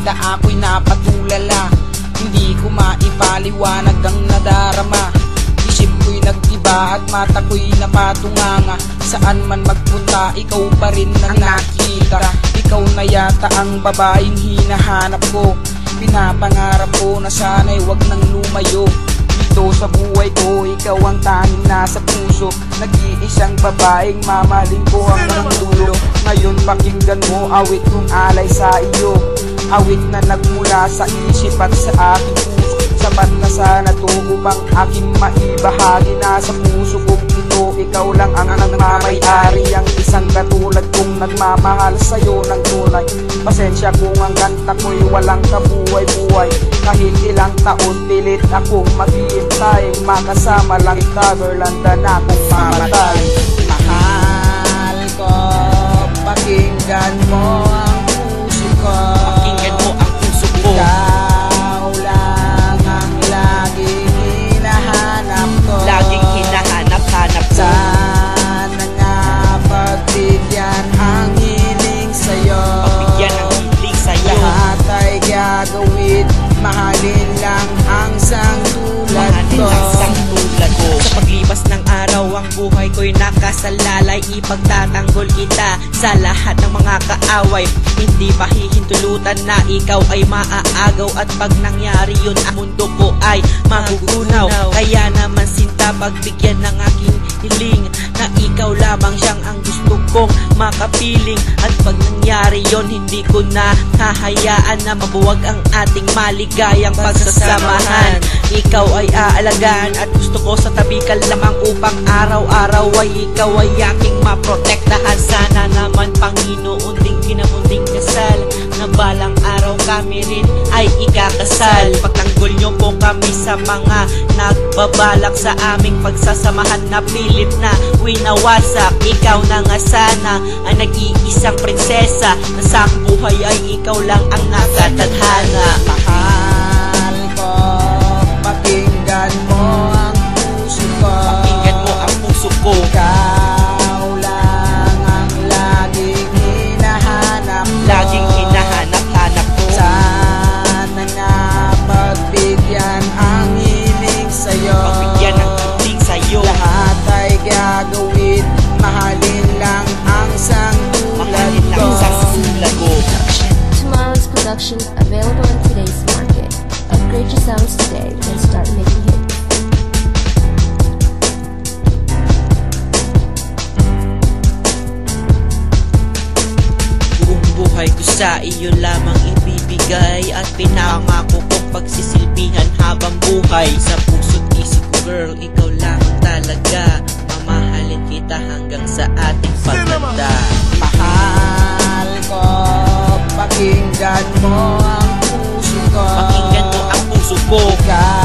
ka ako'y napatulala. Hindi ko maipaliwanag ang nadarama. Isip ko'y nag-iba at mata ko'y napatunganga. Saan man magpunta, ikaw pa rin ang nakita. Ikaw na yata ang babaeng hinahanap ko. Pinapangarap ko na sana'y wag nang lumayo. Dito sa buhay ko, ikaw ang tanging nasa puso. Nag-iisang babaeng mamaling ko hanggang dulo. Ngayon pakinggan mo awit kong alay sa iyo. Awit na nagmula sa isip at sa aking puso. Sapat na sana to upang aking maibahagi. Nasa puso kong ito, ikaw lang ang nagmamayari. Ang isang katulad kong nagmamahal sa'yo ng tunay. Pasensya kung ang kanta ko'y walang kabuhay-buhay. Kahit ilang taon pilit akong maghihintay. Makasama lang kita, girl, handa na akong mamatay. Mahal ko, pakinggan mo ang puso ko. Pakinggan mo ang puso ko. Ikaw lang ang laging hinahanap ko. Laging hinahanap-hanap ko. Sana nga pagbigyan ang hiling sa'yo. Pagbigyan ang hiling sa'yo. Lahat ay gagawin, mahalin lang ang sangtulad ko. Sa paglipas ng araw, ang buhay ko'y nakasalalay. Ipagtatanggol kita sa lahat ng mga kaaway. Hindi pa hihintulutan na ikaw ay maaagaw. At pag nangyari yun, ang mundo ko ay magugunaw. Kaya naman sinta, pagbigyan ng aking hiling na ikaw lamang siyang ang gusto kong makapiling. At pag nangyari yun, hindi ko na hahayaan na mabuwag ang ating maligayang pagsasamahan. Ikaw ay aalagaan at gusto ko sa tabi ka lamang upang araw-araw ay ikaw ay aking maprotektahan. Sana naman Panginoon ding pinamunding kasal na balang araw kami rin ay ikakasal. Pagtanggol nyo po kami sa mga nagbabalak sa aming pagsasamahan na pilit na winawasak. Ikaw na nga sana ang nag-iisang prinsesa na sa buhay ay ikaw lang ang nakatadhana. Mahal ko, pakinggan mo ang puso ko. Pakinggan mo ang puso ko. Ikaw lang ang laging hinahanap ko. Laging hinahanap-hanap ko. Sana nga pagbigyan ang hiling sa'yo. Pagbigyan ang hiling sa'yo. Lahat ay gagawin, mahalin lang ang sangtulad Mahalin ko. lang sa sulat ko. Tomorrow's production available in today's market. Upgrade your sounds today and start making hits. Buong buhay ko sa iyo lamang ibibigay. At pinangako kong pagsisilbihan habang buhay. Sa puso't isip ko, girl, ikaw lamang talaga. Mamahalin kita hanggang sa ating pagtanda. Mahal ko, pakinggan mo ang puso ko. Pakinggan mo ang puso ko. Ikaw